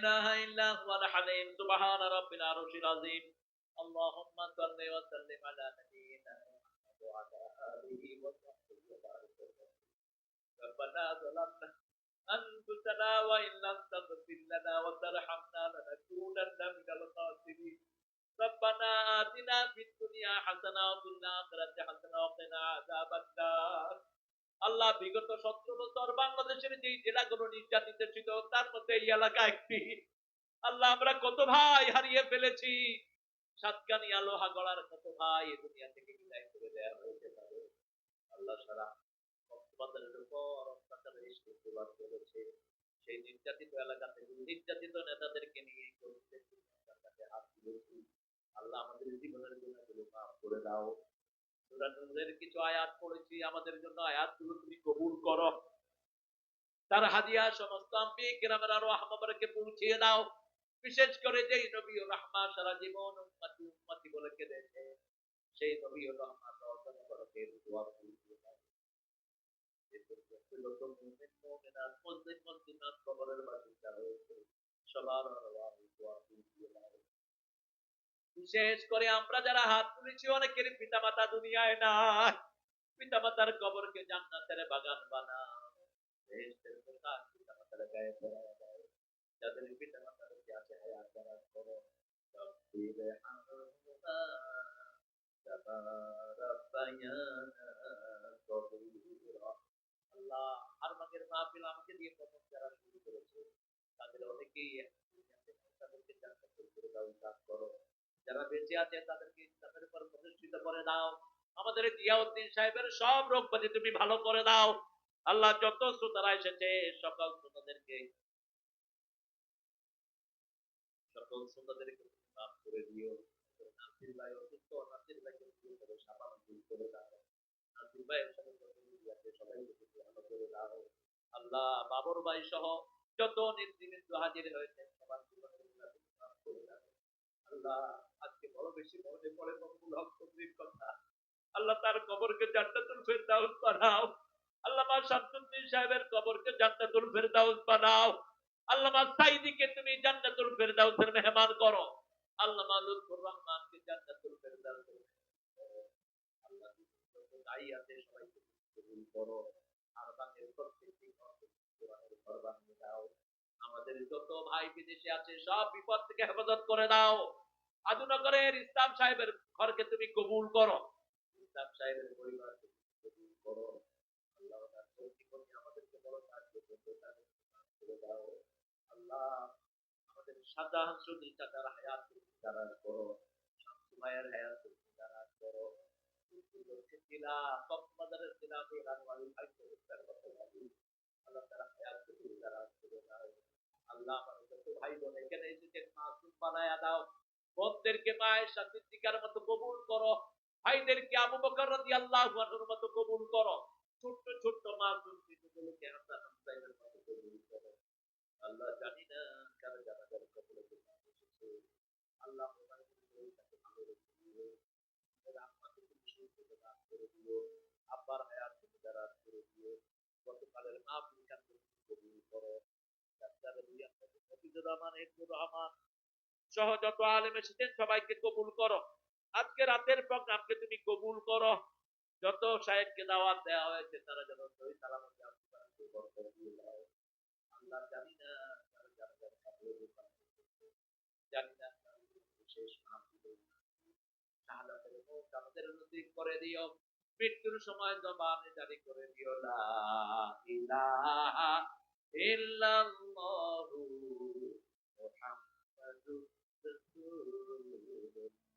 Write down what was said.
ইলাহা ইল্লা হুয়াল হালিম সুবহান রাব্বিল আরশিল আযীম আল্লাহুম্মা সাল্লি ওয়া সাল্লিম আলা নাবিয়িনা মুহাম্মাদ ওয়া আলা আলিহি ওয়া সাহবিহি ওয়া বারিক ওয়া ربنا ظلمنا أنفسنا وإن لم تغفر لنا وترحمنا لنكونن من الخاسرين ربنا آتنا في الدنيا حسنة وفي الآخرة حسنة وقنا عذاب النار আল্লাহ বিগত 17 বছর বাংলাদেশের যে জেলাগুলো নির্যাতিত ছিল তার মধ্যে এই এলাকা একটি আল্লাহ আমরা কত ভাই হারিয়ে ফেলেছি সাতকানিয়া লোহাগড়ার কত ভাই এই দুনিয়া থেকে বিদায় করে দেওয়া হয়েছে তাদের আল্লাহ সারা কক্সবাজারের উপর অত্যাচারের প্রতিবাদ করেছে সেই নির্যাতিত এলাকা থেকে নির্যাতিত নেতাদেরকে নিয়ে হাত তুলেছি আল্লাহ আমাদের জীবনের গুনাহগুলো মাফ করে দাও সূরা নূরের কিছু আয়াত পড়েছি আমাদের জন্য আয়াতগুলো তুমি কবুল করো তার হাদিয়া সমস্ত আম্বিয়া কিরামের আর রাহমাতকে পৌঁছিয়ে দাও বিশেষ করে যেই নবী ও রাহমা সারা জীবন উম্মতি উম্মতি বলে কেঁদেছে সেই নবী ও রাহমা সহজকে দোয়া কবুল করে দাও বিশেষ করে আমরা যারা হাত তুলেছি অনেকের পিতা মাতা দুনিয়ায় নাই পিতা মাতার কবরকে জান্নাতের বাগান বানাও বেহেশতের পোশাক পিতা মাতার গায়ে পরায় দাও যাদের পিতা মাতার আছে হায়াত দারাজ করো রব্বির হামহুমা কামা রাব্বায়ানা সগীরা আল্লাহ আরমানের মাহফিল আমাকে দিয়ে প্রথম যারা শুরু করেছে তাদের অনেকেই তাদেরকে জান্নাতুল ফেরদাউস দান করো যারা বেঁচে আছে তাদেরকে তাদের উপর প্রতিষ্ঠিত করে দাও আমাদের জিয়াউদ্দিন সাহেবের সব রোগ ব্যাধি তুমি ভালো করে দাও আল্লাহ যত শ্রোতারা এসেছে সকল শ্রোতাদেরকে মাফ করে দিও নাসির ভাই অসুস্থ নাসির ভাইকে সাবান করে দাও নাসির ভাইয়ের সাথে সবাইকে ভালো করে দাও আল্লাহ বাবর ভাই সহ যত নির্দিষ্ট হাজির হয়েছে সবার মাফ করে দাও আল্লাহ আজকে বড় বেশি মনে পড়ে মকবুল হক চৌধুরীর কথা আল্লাহ তার কবরকে জান্নাতুল ফেরদাউস বানাও আল্লামা শামসুদ্দিন সাহেবের কবরকে জান্নাতুল ফেরদাউস বানাও আল্লামা সাইদিকে তুমি জান্নাতুল ফেরদাউসের মেহমান করো আল্লামা লুৎফুর রহমানকে জান্নাতুল ফেরদাউস আল্লাহ দায়ী আছে সবাইকে কবুল করো আর বাংলাদেশের প্রত্যেকটি কোরআনের ঘর বানিয়ে দাও আমাদের যত ভাই বিদেশে আছে সব বিপদ থেকে হেফাজত করে দাও আদুনগরের ইসলাম সাহেবের ঘরকে তুমি কবুল করো ইসলাম সাহেবের পরিবারকে কবুল করো আল্লাহ তার প্রতিপক্ষে আমাদেরকে বড় সাহায্য করতে করে দাও আল্লাহ আমাদের শাহজাহান সুদী চাচার হায়াত দারাজ করো শামসু ভাইয়ের হায়াত দারাজ করো জেলা কক্সবাজারের জেলা রানওয়ালি ভাইকে আল্লাহ তার হায়াত দারাজ করে দাও আল্লাহ আমাদের যত ভাই বোন এখানে এসেছেন মাসুম বানায়া দাও বোনদেরকে মায়ের সাথে মতো কবুল করো ভাইদেরকে আবু বকর রাদিয়াল্লাহু আনহুর মতো কবুল করো ছোট্ট ছোট্ট মাসুম শিশুগুলোকে হাসান হুসাইনের মতো কবুল করো আল্লাহ জানি না কার জানাজার কবরে এসেছে আল্লাহ তাকে ভালো রেখে দিও রাহমাতে তুমি সুখে দান করে দিও আব্বার হায়াত তুমি দারাজ করে দিও গতকালের মাহফিল কাছে কবুল করো ডাক্তার হাফিজুর রহমান হিফজুর রহমান সহ যত আলেম এসেছেন সবাইকে কবুল করো আজকে রাতের প্রোগ্রামকে তুমি কবুল করো যত শায়েখকে দাওয়াত দেওয়া হয়েছে তারা যেন সহি সালামতে আল্লাহ জানি না জানি না বিশেষ শাহাদাতের মৌত আমাদের নসিব করে দিও মৃত্যুর সময় জবানে জারি করে দিও লা ইলাহা ইল্লাল্লাহু মুহাম্মাদুর রাসূলুল্লাহ